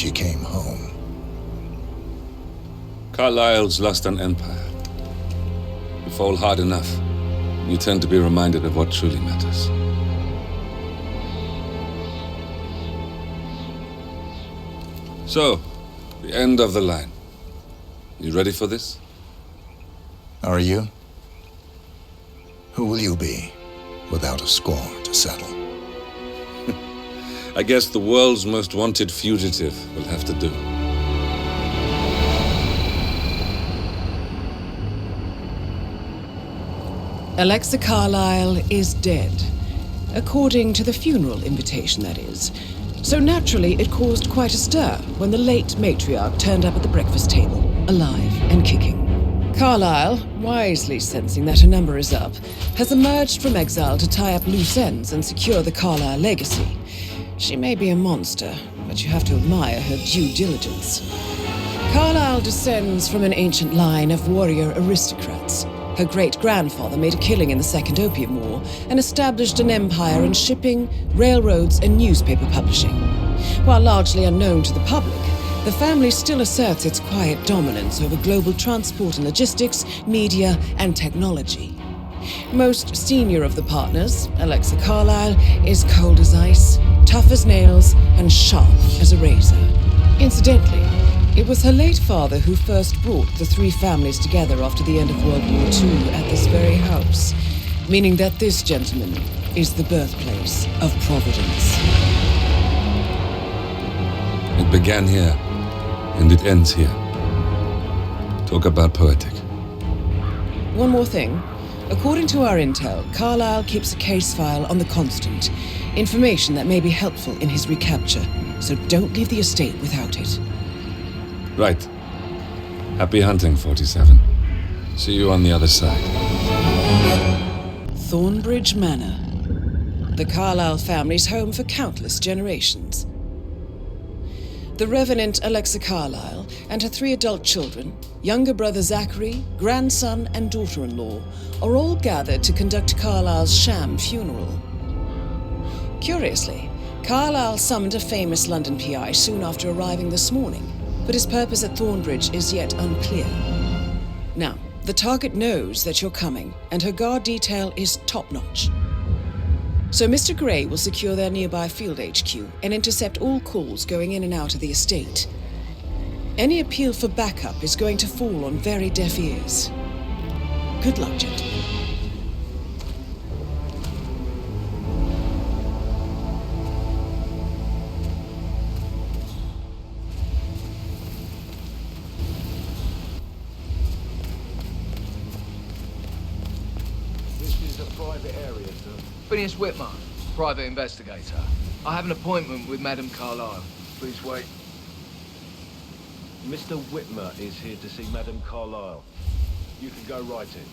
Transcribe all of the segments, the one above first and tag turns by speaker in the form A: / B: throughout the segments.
A: she came home.
B: Carlyle's lost an empire. You fall hard enough, you tend to be reminded of what truly matters. So, the end of the line. You ready for this?
A: Are you? Who will you be, without a score to settle?
B: I guess the world's most wanted fugitive will have to do.
C: Alexa Carlyle is dead. According to the funeral invitation, that is. So naturally, it caused quite a stir when the late matriarch turned up at the breakfast table, alive and kicking. Carlyle, wisely sensing that her number is up, has emerged from exile to tie up loose ends and secure the Carlyle legacy. She may be a monster, but you have to admire her due diligence. Carlyle descends from an ancient line of warrior aristocrats. Her great-grandfather made a killing in the Second Opium War and established an empire in shipping, railroads, and newspaper publishing. While largely unknown to the public, the family still asserts its quiet dominance over global transport and logistics, media, and technology. Most senior of the partners, Alexa Carlyle, is cold as ice, tough as nails, and sharp as a razor. Incidentally, it was her late father who first brought the three families together after the end of World War II at this very house, meaning that this gentleman is the birthplace of Providence.
B: It began here, and it ends here. Talk about poetic.
C: One more thing. According to our intel, Carlyle keeps a case file on the Constant, information that may be helpful in his recapture, so don't leave the estate without it.
B: Right. Happy hunting, 47. See you on the other side.
C: Thornbridge Manor. The Carlyle family's home for countless generations. The Revenant Alexa Carlyle and her 3 adult children, younger brother Zachary, grandson, and daughter-in-law, are all gathered to conduct Carlyle's sham funeral. Curiously, Carlyle summoned a famous London PI soon after arriving this morning, but his purpose at Thornbridge is yet unclear. Now, the target knows that you're coming, and her guard detail is top-notch. So Mr. Gray will secure their nearby field HQ and intercept all calls going in and out of the estate. Any appeal for backup is going to fall on very deaf ears. Good luck, gentlemen.
D: Private area, sir. Phineas Whitmer, private investigator. I have an appointment with Madame Carlyle. Please wait.
E: Mr. Whitmer is here to see Madame Carlyle. You can go right in.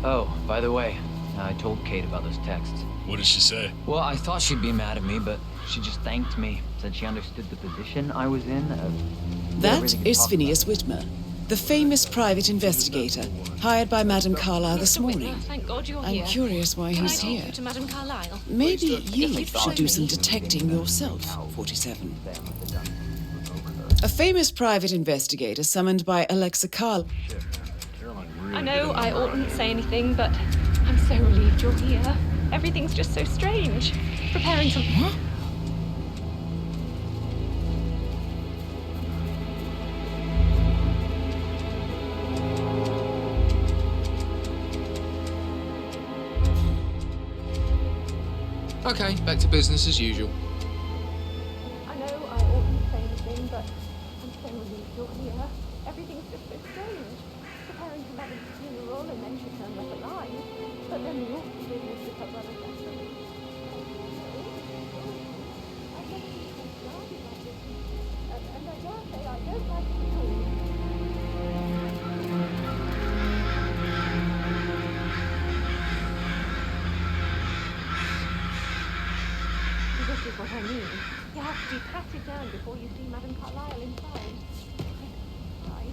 F: Oh, by the way, I told Kate about those texts.
G: What did she say?
F: Well, I thought she'd be mad at me, but she just thanked me. Said she understood the position I was in.
C: That is Phineas Whitmer, the famous private investigator hired by Madame Carlyle this morning.
H: Thank God you're
C: I'm
H: here.
C: curious why he's
H: Can I talk
C: here.
H: you to Madame Carlyle?
C: Maybe you
H: you
C: should
H: follow
C: do some
H: me.
C: detecting yourself, 47. A famous private investigator summoned by Alexa Carlyle.
H: I know I oughtn't say anything, but I'm so relieved you're here. Everything's just so strange. Preparing some...
C: What?
D: Okay, back to business as usual.
H: mean. You have to be patted down before you see Madame Carlyle inside. Bye.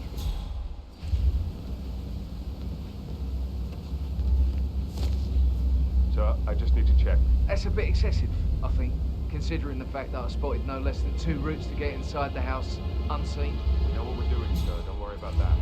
E: So I just need to check.
D: That's a bit excessive, I think, considering the fact that I spotted no less than 2 routes to get inside the house unseen.
E: We know what we're doing, sir. Don't worry about that.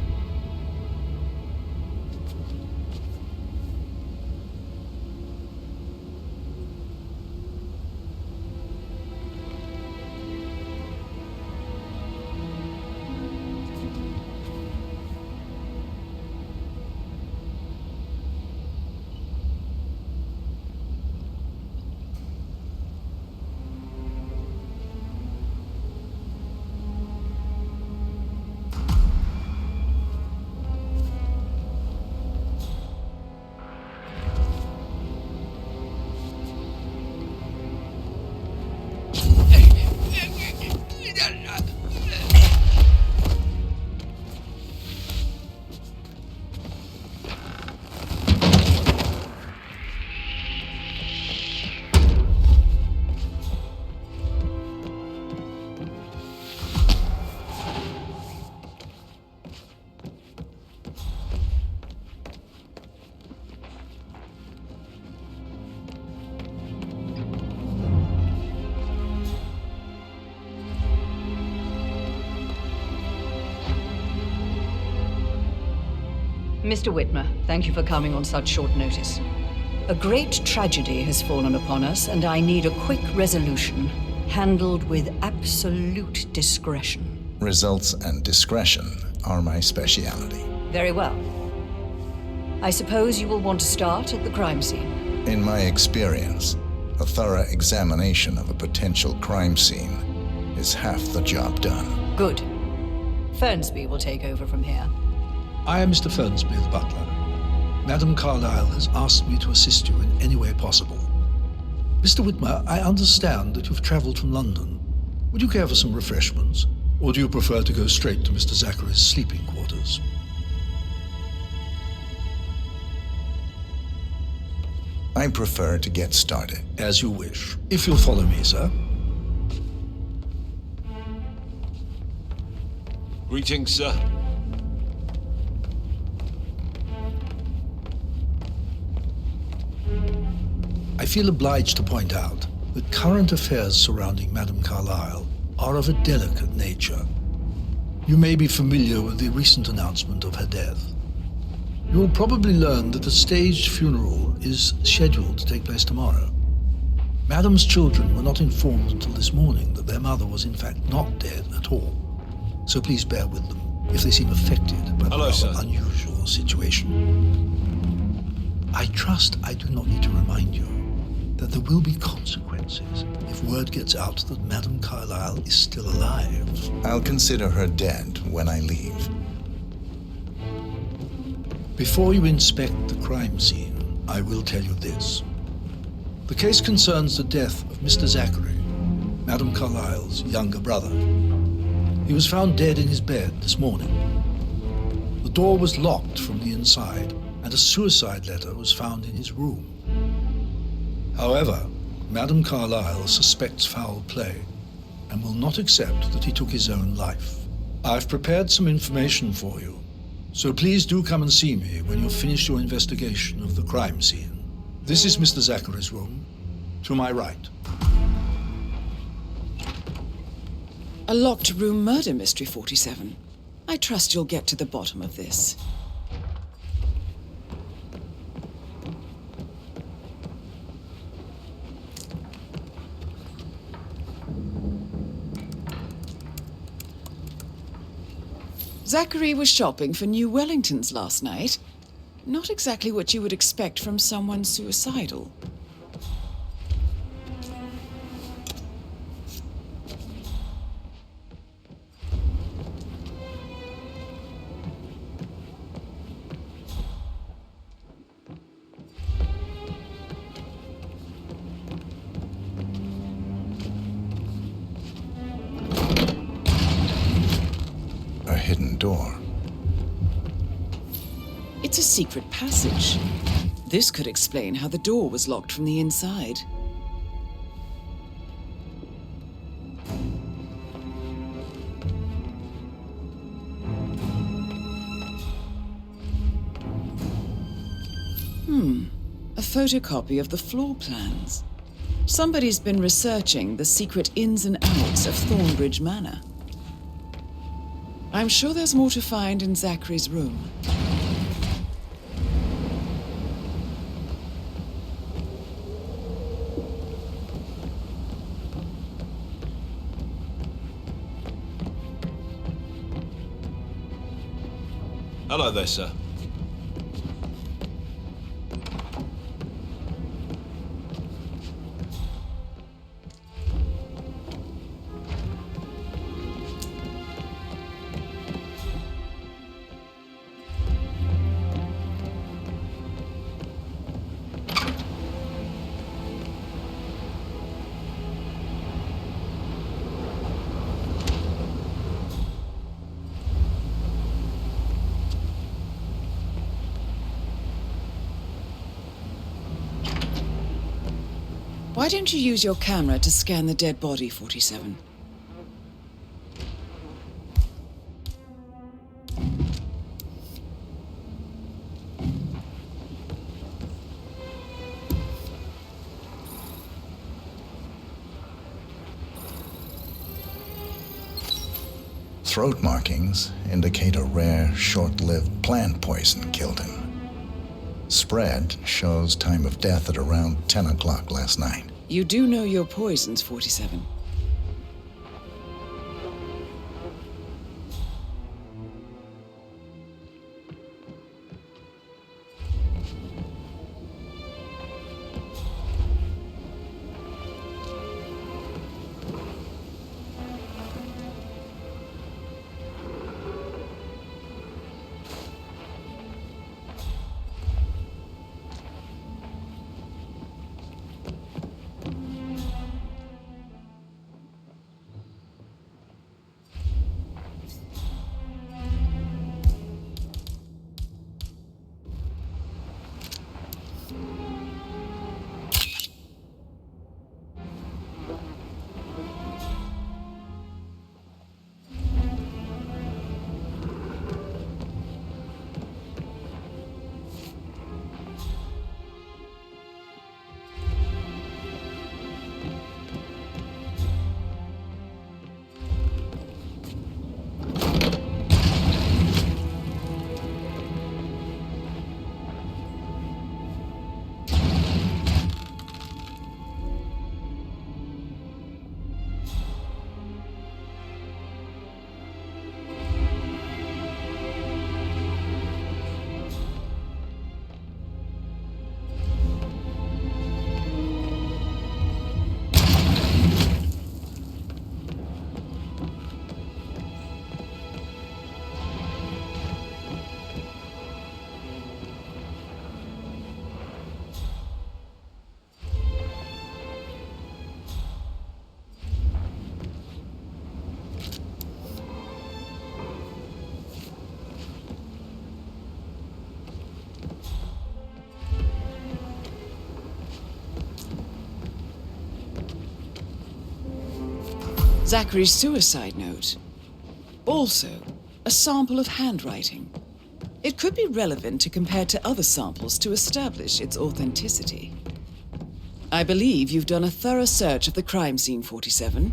G: Mr. Whitmer, thank you for coming on such short notice. A great tragedy has fallen upon us, and I need a quick resolution, handled with absolute discretion.
A: Results and discretion are my speciality.
G: Very well. I suppose you will want to start at the crime scene.
A: In my experience, a thorough examination of a potential crime scene is half the job done.
G: Good. Fernsby will take over from here.
I: I am Mr. Fernsby, the butler. Madame Carlyle has asked me to assist you in any way possible. Mr. Whitmer, I understand that you've traveled from London. Would you care for some refreshments? Or do you prefer to go straight to Mr. Zachary's sleeping quarters?
A: I prefer to get started.
I: As you wish. If you'll follow me, sir.
J: Greetings, sir.
I: I feel obliged to point out that current affairs surrounding Madame Carlyle are of a delicate nature. You may be familiar with the recent announcement of her death. You will probably learn that a staged funeral is scheduled to take place tomorrow. Madame's children were not informed until this morning that their mother was in fact not dead at all. So please bear with them if they seem affected by the rather unusual situation. I trust I do not need to remind you that there will be consequences if word gets out that Madame Carlyle is still alive.
A: I'll consider her dead when I leave.
I: Before you inspect the crime scene, I will tell you this. The case concerns the death of Mr. Zachary, Madame Carlyle's younger brother. He was found dead in his bed this morning. The door was locked from the inside, and a suicide letter was found in his room. However, Madame Carlyle suspects foul play and will not accept that he took his own life. I've prepared some information for you, so please do come and see me when you've finished your investigation of the crime scene. This is Mr. Zachary's room, to my right.
C: A locked room murder mystery, 47. I trust you'll get to the bottom of this. Zachary was shopping for new Wellingtons last night. Not exactly what you would expect from someone suicidal.
A: Hidden door.
C: It's a secret passage. This could explain how the door was locked from the inside. A photocopy of the floor plans. Somebody's been researching the secret ins and outs of Thornbridge Manor. I'm sure there's more to find in Zachary's room.
E: Hello there, sir.
C: Why don't you use your camera to scan the dead body, 47?
A: Throat markings indicate a rare, short-lived plant poison killed him. Spread shows time of death at around 10 o'clock last night.
C: You do know your poisons, 47. Zachary's suicide note. Also, a sample of handwriting. It could be relevant to compare to other samples to establish its authenticity. I believe you've done a thorough search of the crime scene, 47.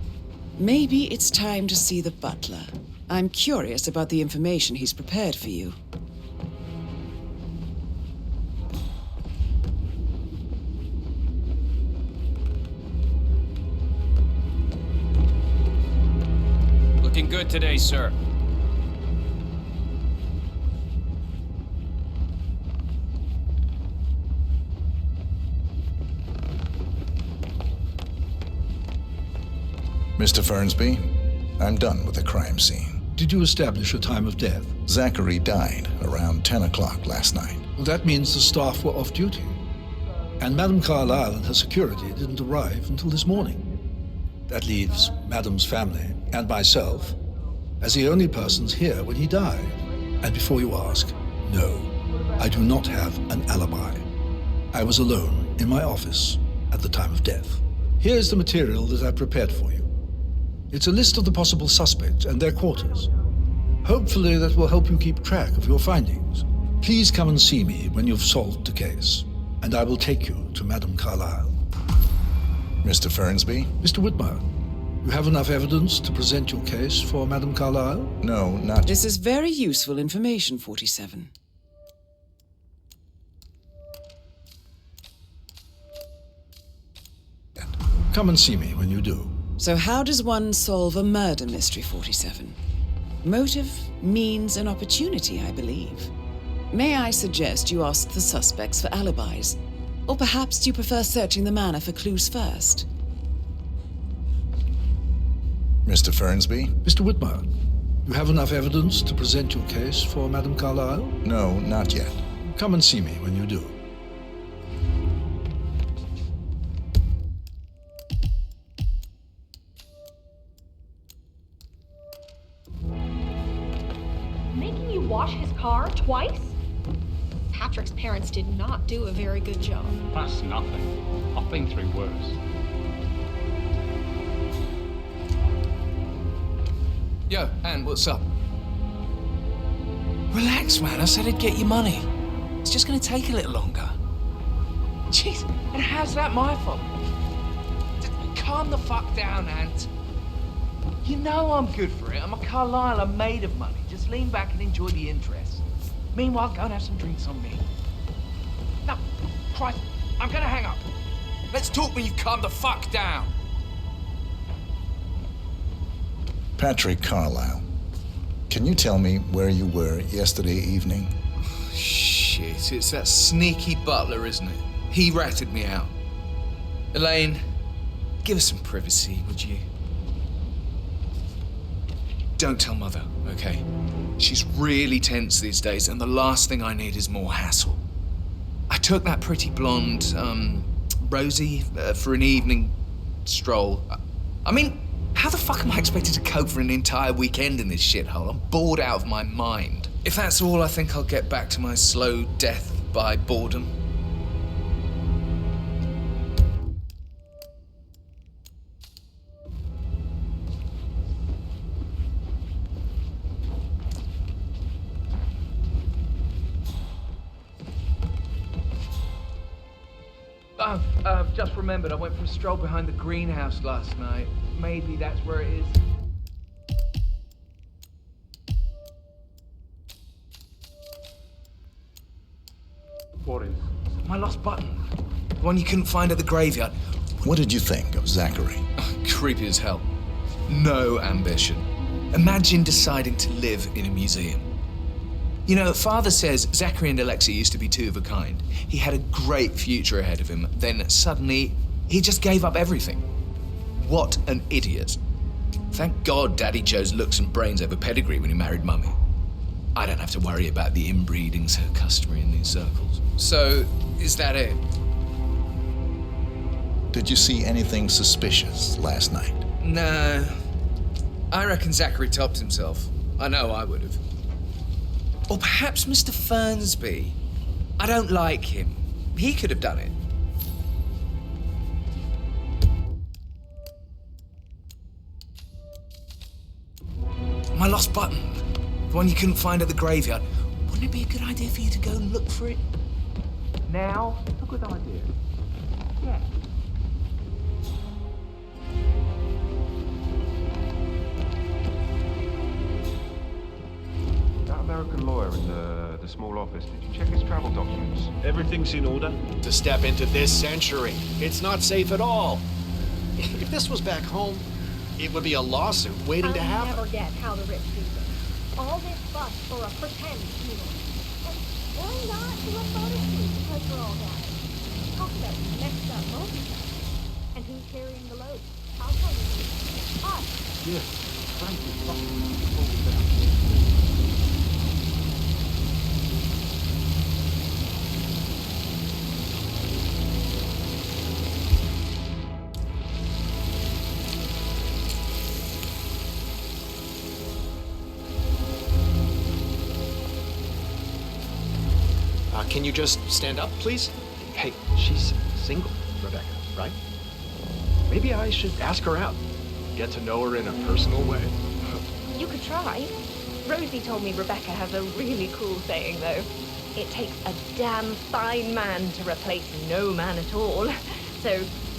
C: Maybe it's time to see the butler. I'm curious about the information he's prepared for you.
J: Looking good today, sir.
A: Mr. Fernsby, I'm done with the crime scene.
I: Did you establish a time of death?
A: Zachary died around 10 o'clock last night.
I: Well, that means the staff were off duty. And Madame Carlyle and her security didn't arrive until this morning. That leaves Madame's family and myself as the only persons here when he died. And before you ask, no, I do not have an alibi. I was alone in my office at the time of death. Here's the material that I prepared for you. It's a list of the possible suspects and their quarters. Hopefully that will help you keep track of your findings. Please come and see me when you've solved the case. and I will take you to Madame Carlyle.
A: Mr. Fernsby?
I: Mr. Whitmer, you have enough evidence to present your case for Madame Carlyle?
A: No, not...
C: This is very useful information, 47.
I: Come and see me when you do.
C: So how does one solve a murder mystery, 47? Motive, means, and opportunity, I believe. May I suggest you ask the suspects for alibis? Or perhaps do you prefer searching the manor for clues first?
A: Mr. Fernsby?
I: Mr. Whitmer, you have enough evidence to present your case for Madame Carlyle?
A: No, not yet.
I: Come and see me when you do.
H: Making you wash his car twice?
K: Patrick's parents did not do a very good job.
L: That's nothing. I've been through worse.
D: Yo, Ann, what's up? Relax, man. I said I'd get you money. It's just gonna take a little longer. Jeez, and how's that my fault? Calm the fuck down, Ant. You know I'm good for it. I'm a Carlyle. I'm made of money. Just lean back and enjoy the interest. Meanwhile, go and have some drinks on me. No, Christ, I'm gonna hang up. Let's talk when you calm the fuck down.
A: Patrick Carlyle, can you tell me where you were yesterday evening?
D: Shit, it's that sneaky butler, isn't it? He ratted me out. Elaine, give us some privacy, would you? Don't tell Mother, okay? She's really tense these days, and the last thing I need is more hassle. I took that pretty blonde, Rosie, for an evening stroll. I mean, how the fuck am I expected to cope for an entire weekend in this shithole? I'm bored out of my mind. If that's all, I think I'll get back to my slow death by boredom. Just remembered, I went for a stroll behind the greenhouse last night. Maybe that's where it is.
E: What is?
D: My lost button. The one you couldn't find at the graveyard.
A: What did you think of Zachary?
D: Creepy as hell. No ambition. Imagine deciding to live in a museum. You know, Father says Zachary and Alexa used to be two of a kind. He had a great future ahead of him. Then suddenly, he just gave up everything. What an idiot. Thank God Daddy chose looks and brains over pedigree when he married Mummy. I don't have to worry about the inbreeding so customary in these circles. So, is that it?
A: Did you see anything suspicious last night?
D: No. I reckon Zachary topped himself. I know I would have. Or perhaps Mr. Fernsby. I don't like him. He could have done it. My lost button. The one you couldn't find at the graveyard. Wouldn't it be a good idea for you to go and look for it? Now? It's a good idea. Yeah.
E: That American lawyer in the small office, did you check his travel documents? Everything's in order?
M: To step into this century, it's not safe at all. If this was back home, it would be a lawsuit waiting to happen.
K: I'll never get how the rich do this. All this fuss for a pretend funeral. And why not do a photo shoot because we're all dying? Talk about next up moment. And who's carrying the load? I'll tell you who. Us.
E: Yes. Thank you.
M: Can you just stand up, please? Hey, she's single, Rebecca, right? Maybe I should ask her out. Get to know her in a personal way.
H: You could try. Rosie told me Rebecca has a really cool saying, though. It takes a damn fine man to replace no man at all. So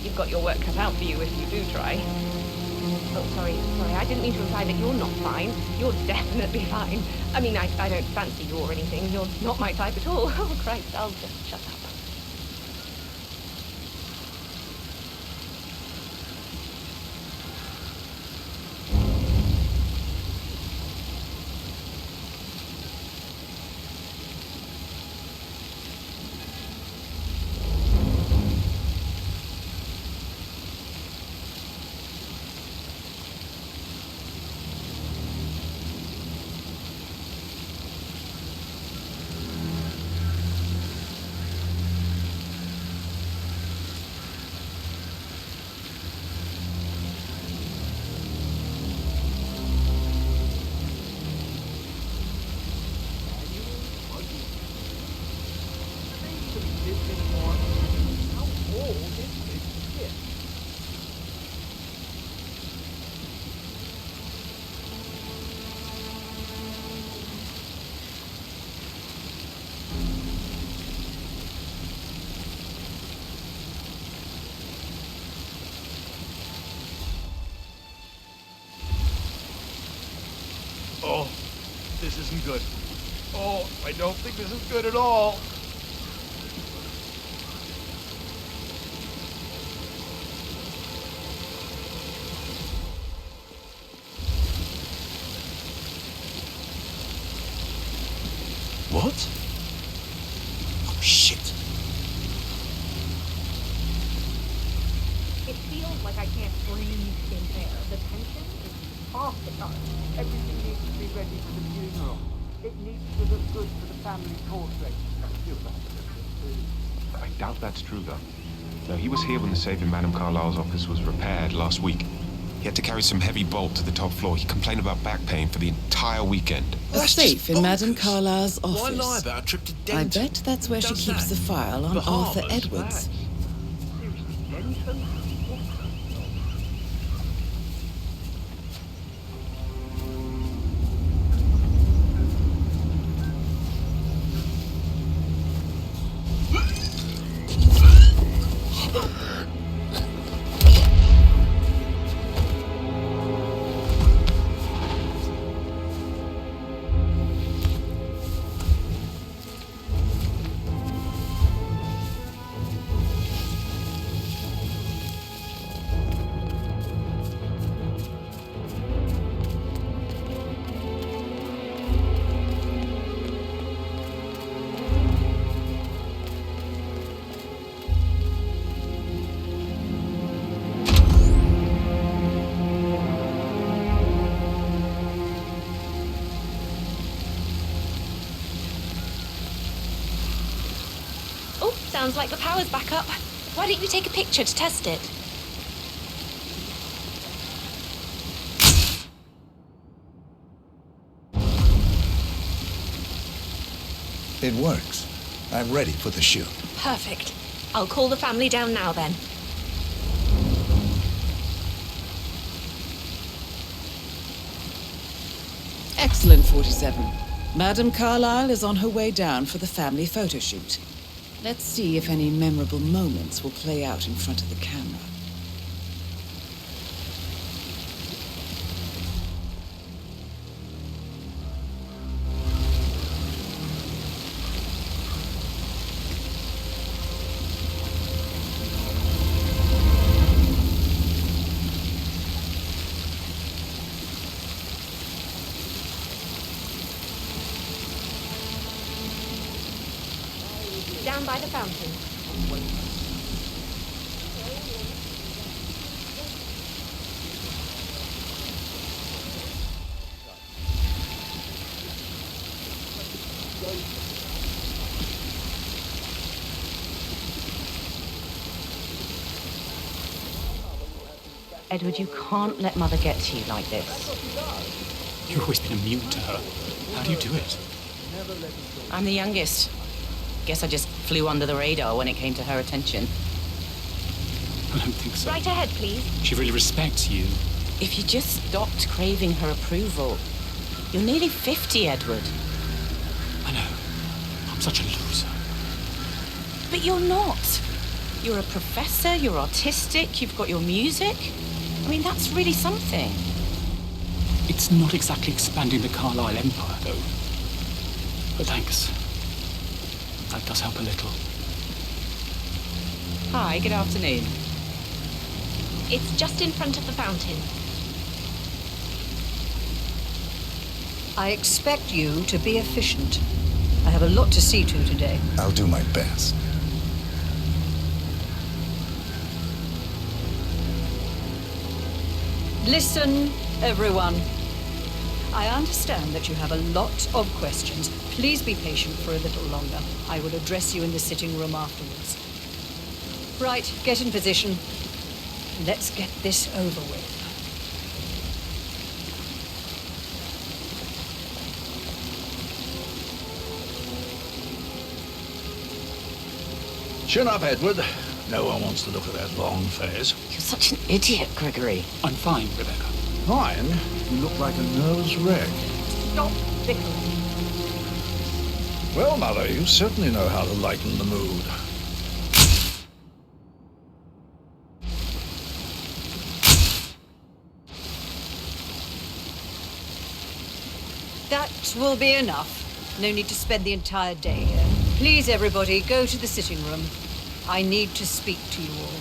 H: you've got your work cut out for you if you do try. Oh, sorry, I didn't mean to imply that you're not fine. You're definitely fine. I mean, I don't fancy you or anything. You're not my type at all. Oh, Christ, I'll just shut up.
M: Oh, this isn't good. Oh, I don't think this is good at all.
I: What? Oh, shit.
K: It feels like I can't breathe in there. The tension is off the charts.
N: Everything needs to be ready for the funeral. It needs to look good for the family portrait.
E: I doubt that's true, though. No, he was here when the safe in Madame Carlyle's office was repaired last week. He had to carry some heavy bolt to the top floor. He complained about back pain for the entire weekend.
C: A safe in Madame Carlyle's office.
I: Why lie about a trip to
C: I
I: Denton?
C: bet that's where she
I: Does
C: keeps
I: that?
C: the file on Arthur
I: Bahamas,
C: Edwards.
N: Seriously, Denton?
H: Sounds like the power's back up. Why don't you take a picture to test it?
A: It works. I'm ready for the shoot.
H: Perfect. I'll call the family down now then.
C: Excellent, 47. Madame Carlyle is on her way down for the family photo shoot. Let's see if any memorable moments will play out in front of the camera.
H: Down by the fountain.
O: Edward, you can't let Mother get to you like this.
J: You've always been immune to her. How do you do it?
O: I'm the youngest. Guess I just flew under the radar when it came to her attention.
J: I don't think so.
H: Right ahead, please.
J: She really respects you.
O: If you just stopped craving her approval. You're nearly 50, Edward.
J: I know. I'm such a loser.
O: But you're not. You're a professor, you're artistic, you've got your music. I mean, that's really something.
J: It's not exactly expanding the Carlisle Empire, though. But thanks. That does help a little.
O: Hi, good afternoon.
H: It's just in front of the fountain.
G: I expect you to be efficient. I have a lot to see to today.
A: I'll do my best.
G: Listen, everyone. I understand that you have a lot of questions. Please be patient for a little longer. I will address you in the sitting room afterwards. Right, get in position. Let's get this over with.
I: Chin up, Edward. No one wants to look at that long face.
O: You're such an idiot, Gregory.
J: I'm fine, Rebecca.
I: Fine? You look like a nervous wreck.
H: Stop bickering.
I: Well, Mother, you certainly know how to lighten the mood.
G: That will be enough. No need to spend the entire day here. Please, everybody, go to the sitting room. I need to speak to you all.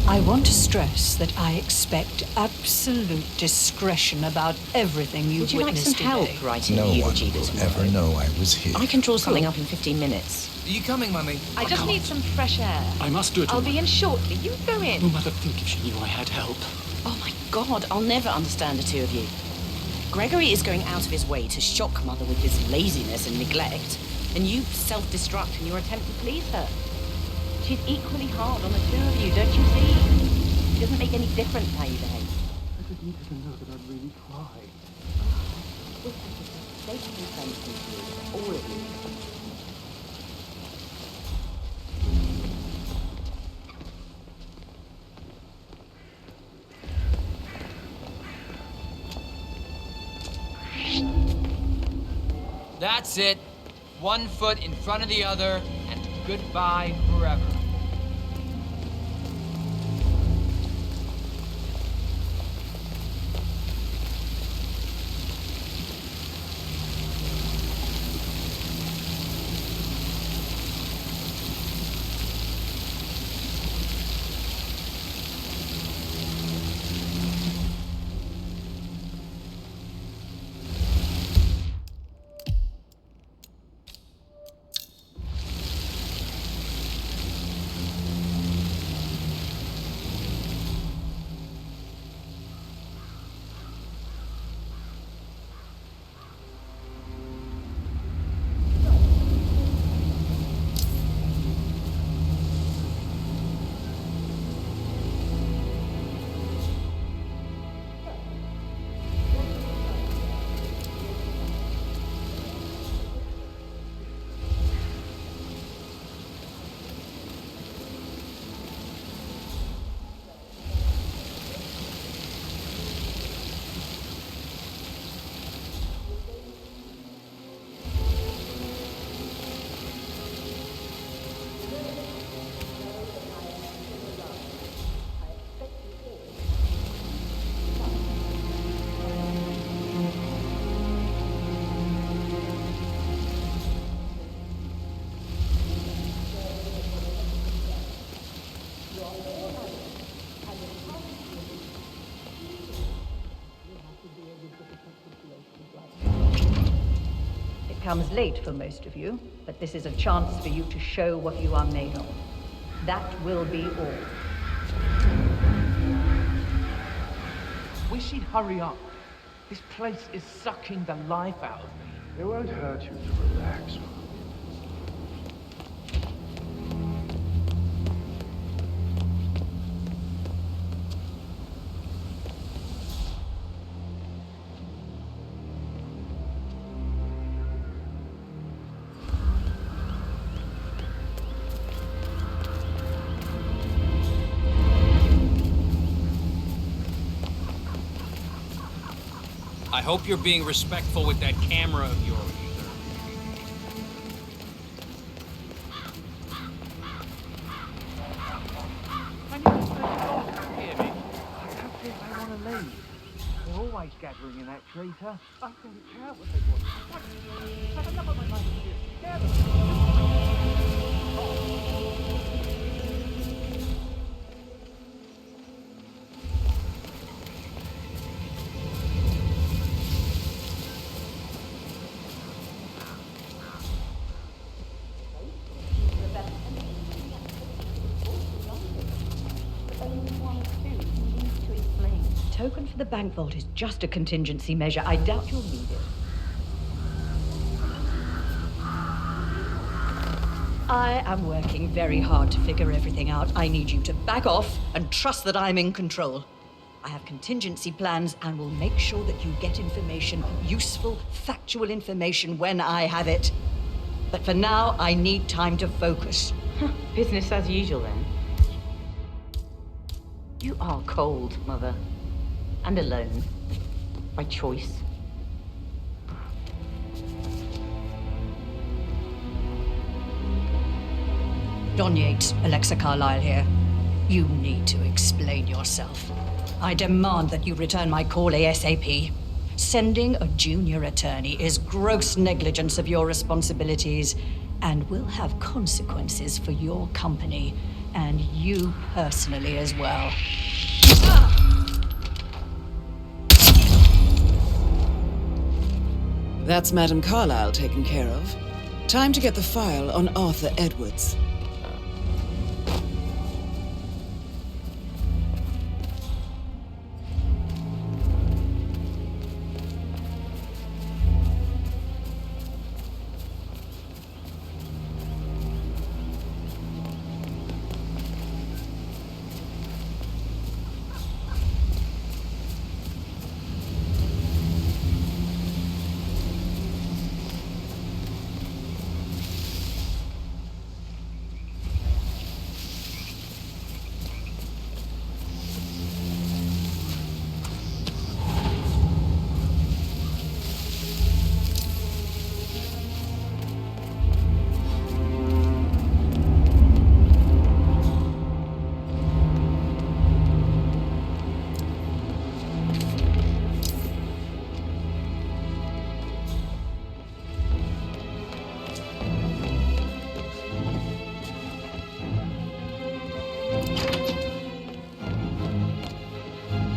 G: I want to stress that I expect absolute discretion about everything you've
O: Would you like
G: witnessed
O: some help
G: today.
O: writing
A: No
O: the
A: one
O: eulogy this
A: will
O: morning?
A: ever know I was here.
O: I can draw something up in 15 minutes.
D: Are you coming, Mummy?
H: I just need some fresh air.
J: I must do it all.
H: I'll be in shortly. You go in.
J: Oh, Mother, think if she knew I had help.
O: Oh my God, I'll never understand the two of you. Gregory is going out of his way to shock Mother with his laziness and neglect, and you self-destruct in your attempt to please her. She's equally hard on the two of you, don't you see? It doesn't make any difference how you behave.
L: I just needed to know that I'd really tried.
O: This is a mistaken friends with you, all of you.
P: That's it. One foot in front of the other, and goodbye forever.
G: It comes late for most of you, but this is a chance for you to show what you are made of. That will be all.
P: Wish he'd hurry up. This place is sucking the life out of me.
M: It won't hurt you to relax.
Q: I hope you're being respectful with that camera of yours.
N: They're always gathering in that tree, sir. I don't care what they want. What? Have enough of my life here. Scare
G: Token for the bank vault is just a contingency measure. I doubt you'll need it. I am working very hard to figure everything out. I need you to back off and trust that I'm in control. I have contingency plans and will make sure that you get information, useful, factual information when I have it. But for now, I need time to focus.
O: Business as usual, then. You are cold, Mother. And alone. By choice.
G: Don Yates, Alexa Carlyle here. You need to explain yourself. I demand that you return my call ASAP. Sending a junior attorney is gross negligence of your responsibilities and will have consequences for your company and you personally as well.
C: That's Madame Carlyle taken care of. Time to get the file on Arthur Edwards.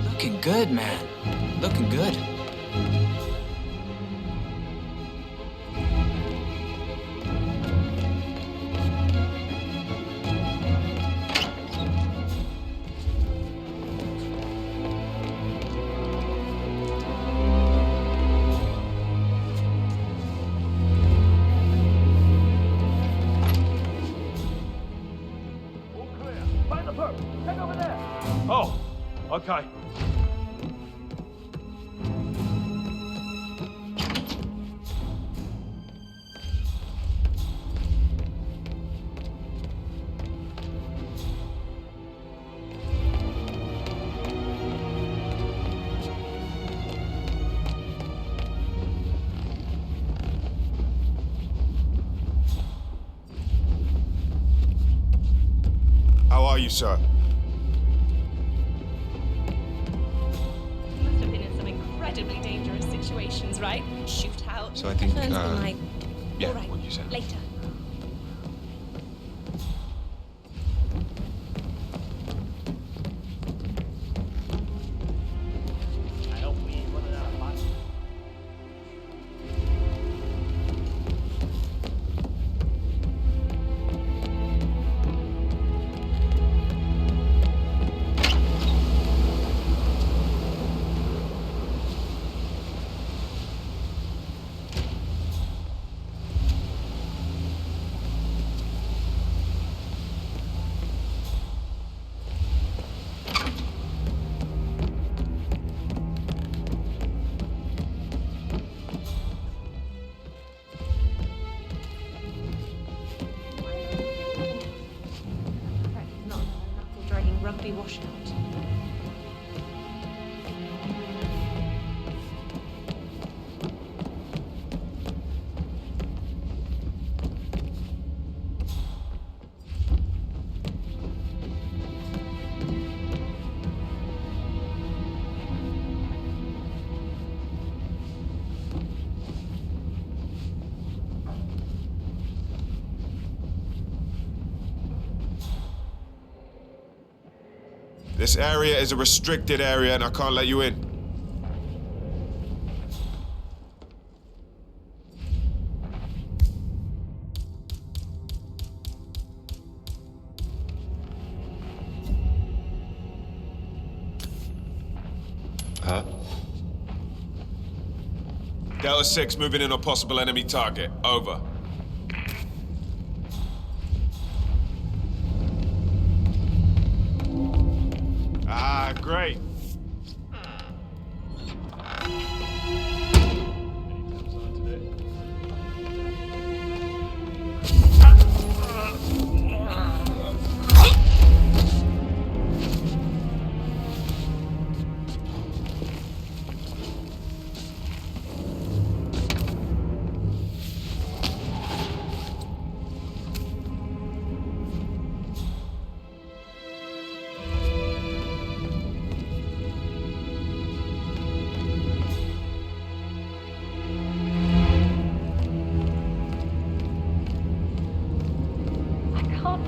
D: Looking good, man. Looking good.
N: Find the perp! Check over there! Oh, okay.
R: How are you, sir?
H: You must have been in some incredibly dangerous situations, right? Shootout.
E: So I think,
H: Headphones all night.
E: yeah,
H: All right.
E: what you said.
H: Later.
N: I hope we ain't running out of money.
H: Not knuckle-dragging rugby washed out.
E: This area is a restricted area and I can't let you in.
M: Huh?
E: Delta 6 moving in on possible enemy target. Over. Ah, great.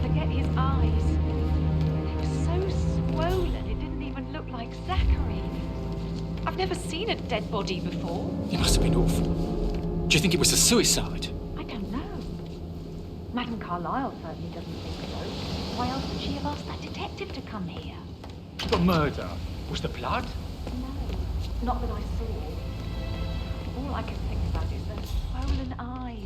H: Forget his eyes. They were so swollen, it didn't even look like Zachary. I've never seen a dead body before.
J: It must have been awful. Do you think it was a suicide?
H: I don't know. Madame Carlyle certainly doesn't think so. Why else would she have asked that detective to come here?
N: The murder. Was the blood?
H: No, not that I saw. All I can think about is those swollen eyes.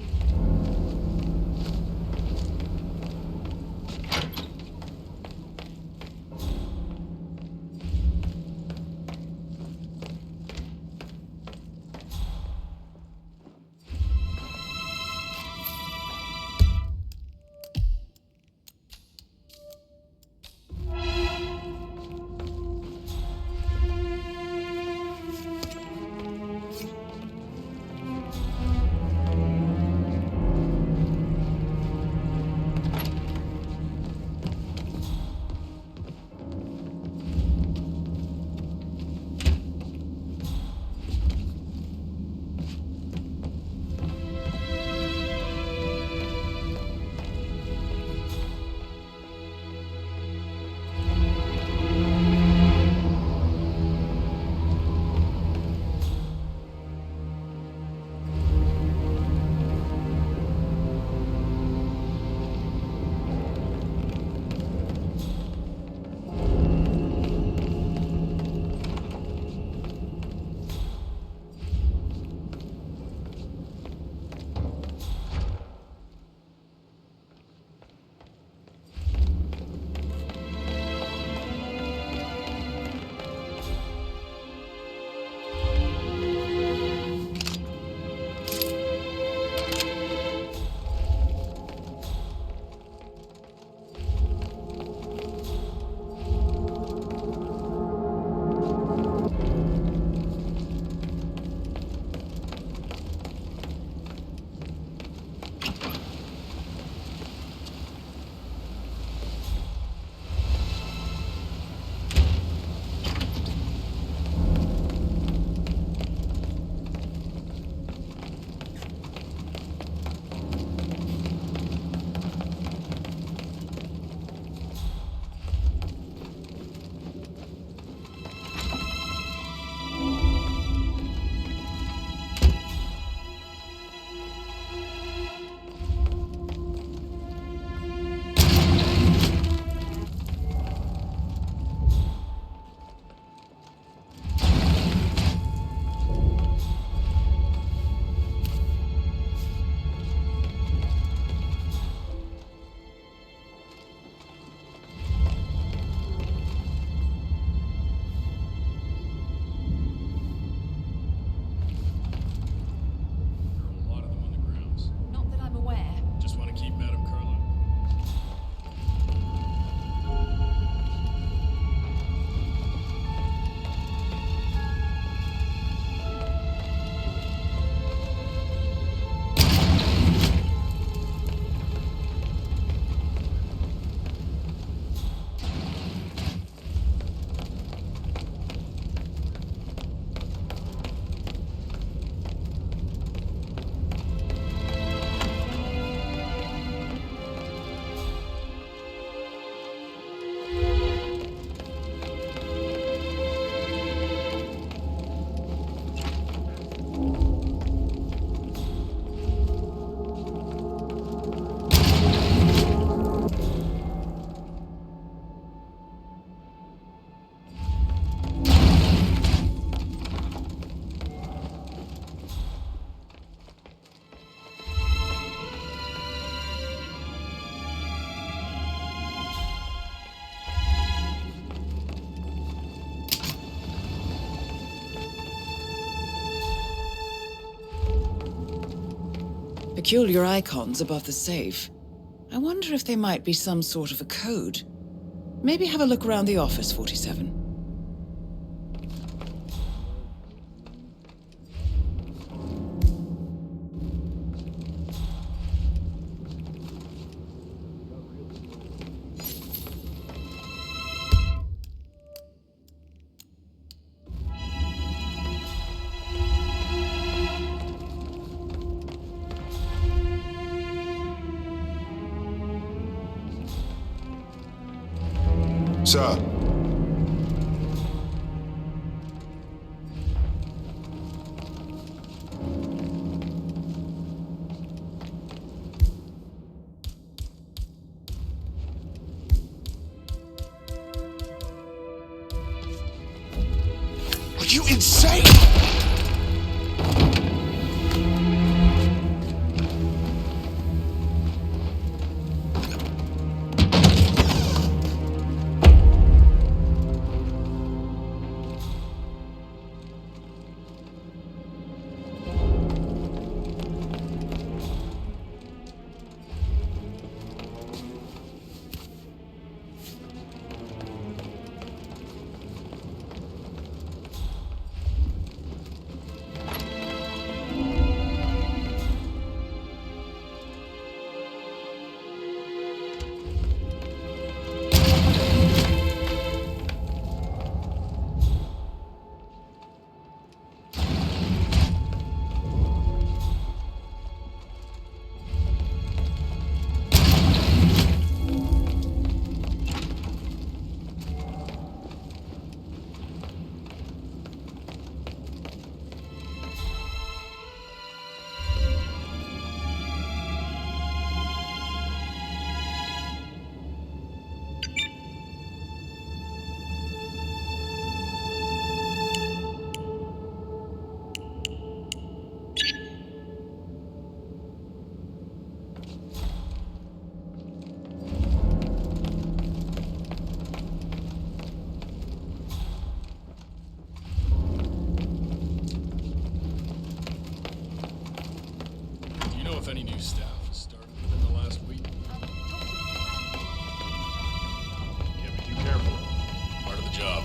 C: Peculiar icons above the safe. I wonder if they might be some sort of a code. Maybe have a look around the office, 47.
R: Sir. Are you insane?
S: If any new staff has started within the last week. Can't be too careful. Part of the job.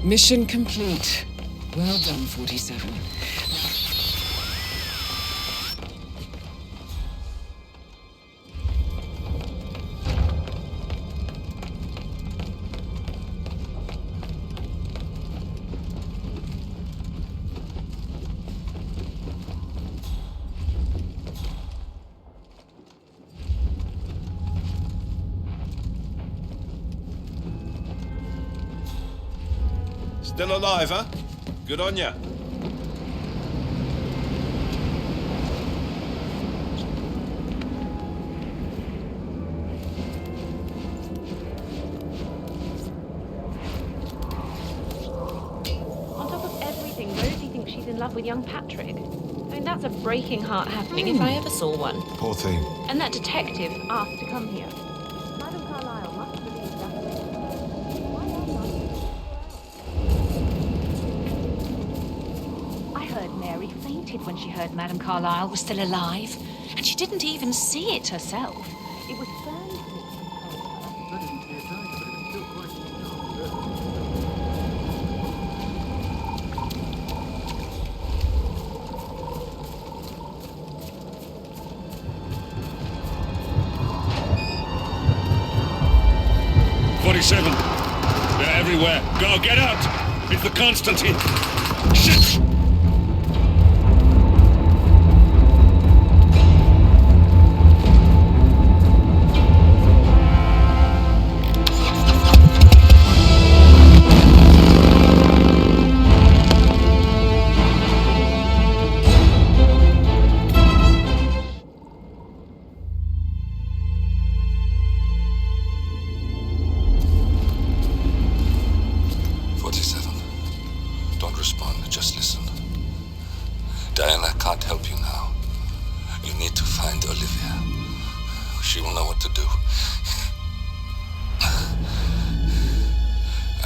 C: Mission complete. Well done, 47.
T: Still alive, huh? Good on ya.
H: On top of everything, Rosie thinks she's in love with young Patrick. I mean, that's a breaking heart happening if I ever saw one.
R: Poor thing.
H: And that detective asked to come here. Madam Carlyle must believe that. Why else?
G: I heard Mary fainted when she heard Madame Carlyle was still alive, and she didn't even see it herself. It was burned.
L: That isn't the attack, but it's still quite strong.
B: 47. They're everywhere. Go, get out! It's the Constantine. Shit!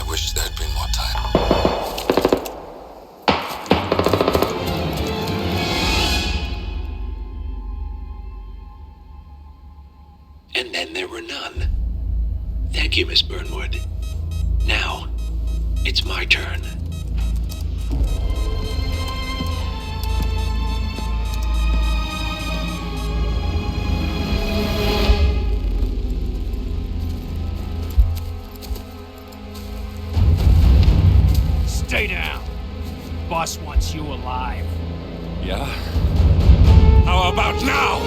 B: wish there'd been more time.
R: And then there were none. Thank you, Miss Burnwood. Now, it's my turn.
Q: Stay down. Boss wants you alive.
B: Yeah? How about now?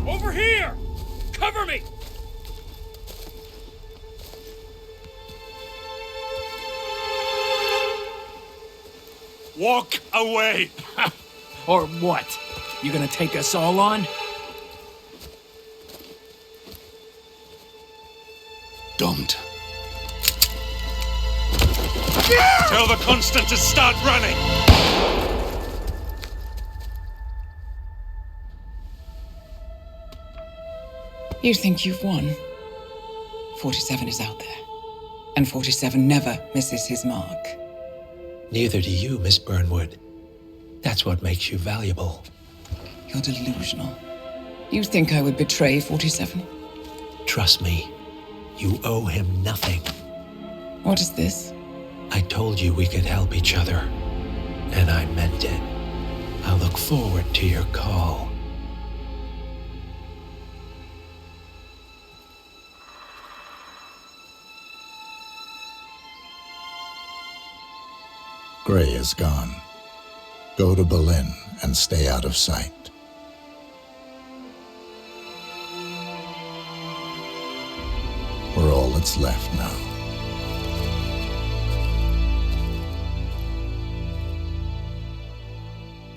Q: Over here! Cover me!
B: Walk away!
Q: Or what? You gonna take us all on?
B: Don't. Tell the Constant to start running!
C: You think you've won? 47 is out there. And 47 never misses his mark.
R: Neither do you, Miss Burnwood. That's what makes you valuable.
C: You're delusional. You think I would betray 47?
R: Trust me, you owe him nothing.
C: What is this?
R: I told you we could help each other, and I meant it. I look forward to your call.
A: Gray is gone. Go to Berlin and stay out of sight. We're all that's left now.